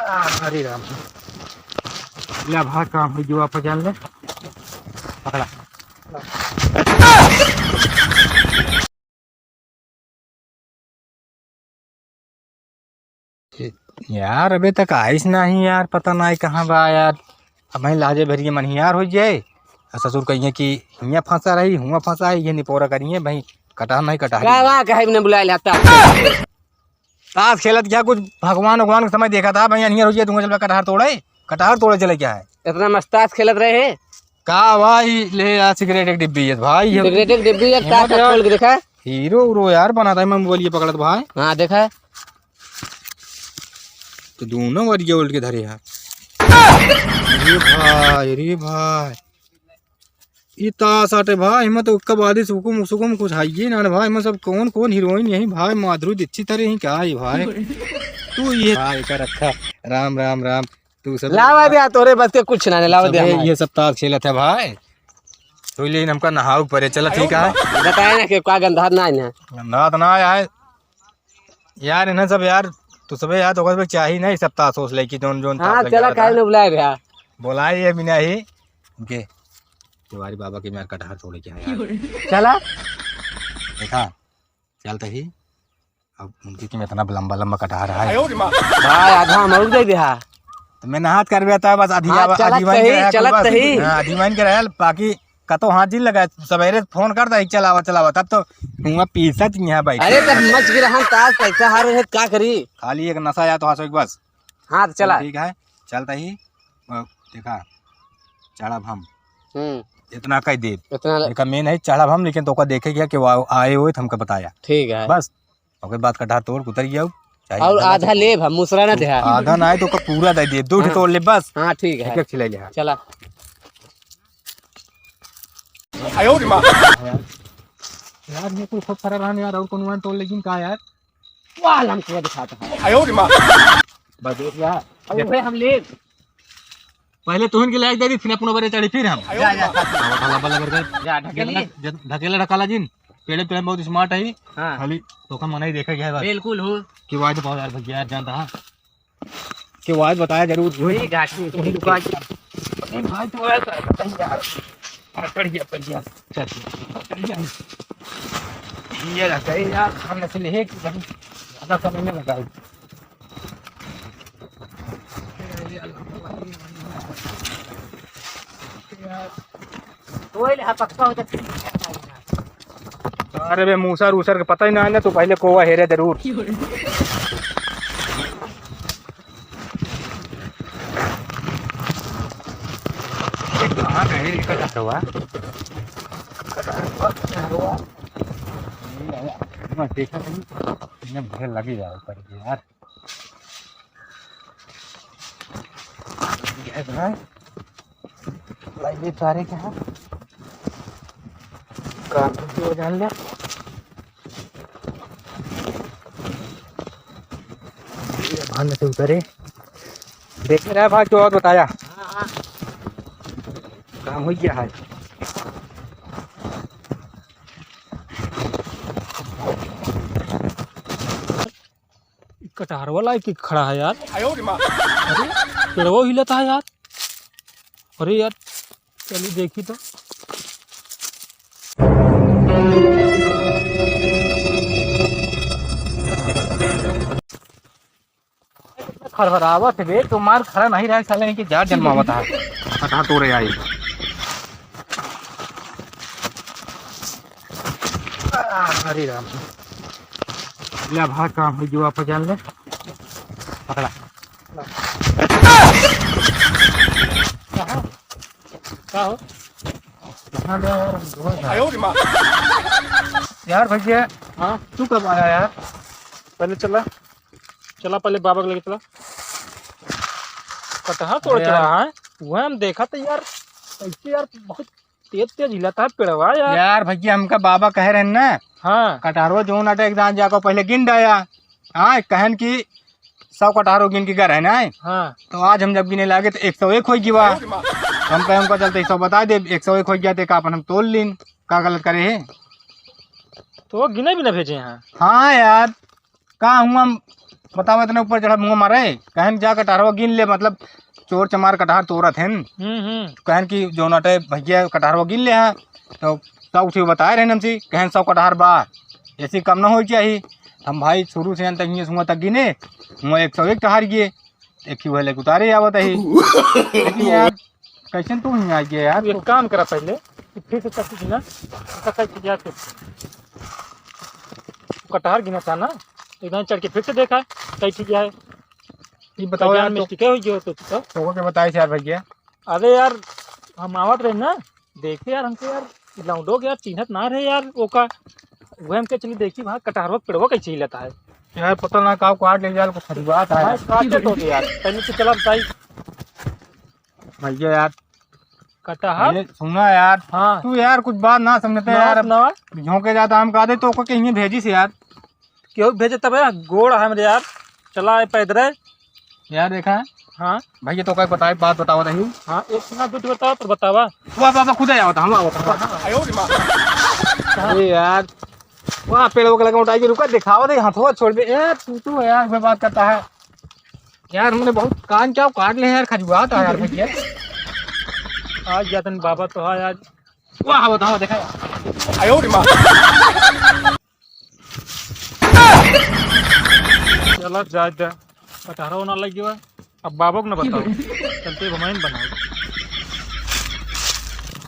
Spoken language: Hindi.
हरे राम ले भाग काम हुई जो आप जान ले पकड़ा यार अबे तक आइस नहीं यार पता नहीं कहाँ बा यार। अब मैं लाजे भरिए मनहियार हो जाए ससुर कहिए कि हियाँ फंसा रही हुआ फंसा है ये निपोरा करिए भाई कटा नहीं कटा कहे बुलाया लाता ताश खेलत क्या कुछ भगवान भगवान का समय देखा था भाई अनियर हो जाए दूंगा चल कटहर तोड़े चले क्या है इतना मस्तास खेलत रहे हैं का भाई ले यार सिगरेट एक डिब्बी है भाई सिगरेट एक डिब्बी है का खोल के देखा हीरो उरो यार बनाता है मैं बोलिए पकड़त भाई हाँ देखा तो दोनों वरिये उल्ट के धरे यार अरे भाई इतना साटे भाई मैं तो कब आदि सुकुम सुकुम कुछ आइए ना भाई मैं सब कौन कौन हीरोइन यही भाई माधुरी दीक्षित तरह ही क्या है भाई तू ये भाई का रखा राम राम राम तू सब लावा दिया तोरे बस के कुछ ना लावा दिया ये सब ताश खेलत है भाई तो लेकिन हमका नहाऊ परे चला ठीक है बताया ना कि का गंधा ना है गंधा तो ना यार यार इन्हें सब यार तू सब यार तो चाहिए नहीं सब ताश सोच ले कि जोन जोन हाँ चला काहे न बुलाए भैया बोलाए बिना ही उनके तिवारी बाबा के मेरे कटहर तोड़े क्या यार चला देखा चलते ही अब उनकी कि इतना लंबा लंबा कटहर है भाई आधा मर दे दिया तो मैं नहात कर बेता बस आधीवान के रहल बाकी कतो हाथ जी लगा सवेरे फोन कर दे चलावा चलावा तब तो हुआ पीसा यहाँ भाई अरे तब मच गिरा हम ताश पैसा हार है क्या करी खाली एक नशा या तो हासो एक बस हाँ तो चला ठीक है चलता ही देखा चढ़ब हम इतना कह दे इतना मेन है चढ़ब हम लेकिन तो देखे गया कि आए हुए हमको बताया ठीक है बस ओके बाद कटहर तोड़ उतर गया और आधा ले हम मुसरा ना दे आधा ना है तो पूरा दे दिए दो तोड़ ले बस हाँ ठीक है एक खिला ले चला यार ये कोई सब फरा रहने यार और कौन वन तोड़ लेकिन का यार वाह हमको दिखाता है बस देख यार अबे हम ले पहले तुहन के लायक दे दी फिर अपना बरे चढ़ी फिर हम जा ढकेला ढकाला जिन पेड़े पेड़े बहुत स्मार्ट है हाँ खाली तो का मना ही देखा गया है बिल्कुल हो कि वाद बहुत यार भैया यार जानता है कि वाद बताया जरूर वही घाटी वही दुकान भाई तो यार पड़ गया चल ये लगता है यार सामने से ले कि ज्यादा समय नहीं लगा तो ले पक्का हो जाता अरे बे मूसर उसर का पता ही ना है ना तो पहले कोवा हेरे जरूर कहाँ गए कटहर हुआ देखा नहीं भर लगी जाए पर यार भाई सारे क्या काम तो जान ले भान से उतरे देख रहा है भाई तो और बताया काम हो गया है कटहर वाला कि खड़ा है यार अरे पेड़वा हिलता है यार अरे यार चलिए देखी तो खरखरावत बे तुम्हार खड़ा नहीं रहा साले कि जार जन्मावत है कटहर तोड़े आई हरे राम ले भाग काम हुई जो आप जान ले पकड़ा क्या हो यार भैया हाँ तू कब आया यार पहले चला पहले बाबा को लेके चला कटहर तोड़ के रहा है वह हम देखा तो यार ऐसे यार बहुत तेज तेज हिलाता है पेड़वा यार यार भैया हमका बाबा कह रहे हैं ना हाँ कटहरो जो नाटे एग्जाम जाकर पहले गिन डाया हाँ कहन की 100 कटहरों गिन के घर है ना हाँ तो आज हम जब गिने लगे तो 101 हो गया हम कहे हमको चलते 100 बता दे 101 हो गया तो अपन हम तोड़ लीन का गलत करे है तो गिने भी ना भेजे यहाँ हाँ यार कहा हूँ हम बताओ इतने ऊपर चढ़ा मुँह मारे कहन जा कटहरवा गिन ले मतलब चोर चमार कटहर तोड़त हैं कहन की जो नटे भैया कटहरवा गिन ले हैं तो सब उठे बताए रहे हमसे कहन 100 कटहर बा ऐसी कम ना हो चाहिए हम भाई शुरू से अंत तक ये सुंगा तक गिने हुआ 101 कटहर गिए एक ही वाले उतारे आवत ही लेकिन यार कैसे तू ही आ गया यार एक काम करा पहले फिर से चक्की गिना जा फिर कटहर गिना था ना एकदम चढ़ के फिर से देखा कई ठीक है ये बताओ यार में टिके हुई जो तो के बताए यार भैया अरे यार हम आवत रहे ना देखे यार हमको यार लौंडो यार चिन्हत ना रहे यार ओका वह हमके चली देखी वहाँ कटहरवा पेड़वा कैसे हिलता है यार पता ना काव काट ले जाल को खरीबात है काटे तो दे यार पहले तो चला बताई भैया यार कटहर ये सुना यार हाँ तू यार कुछ बात ना समझते यार अब ना झोंके जाता हम कहा दे तो को कहीं भेजी से यार क्यों भेजे तब यार गोड़ है मेरे यार चला है पैदल यार देखा है हाँ भैया तो क्या बताए बात बताओ रही हाँ एक सुना दो बतावा पर बतावा वाह बाबा खुद आया होता हम आवता अरे यार वहाँ पेड़ वो लगा उठाई के रुका दिखाओ दे हाथों छोड़ दे यार तू यार मैं बात करता है यार हमने बहुत कान क्या काट ले यार खजुआत है यार भैया आज जातन बाबा तो है आज वाह बताओ देखा चला जा कटहरा ना लग गया अब बाबा को ना बताओ चलते घुमाइन बनाओ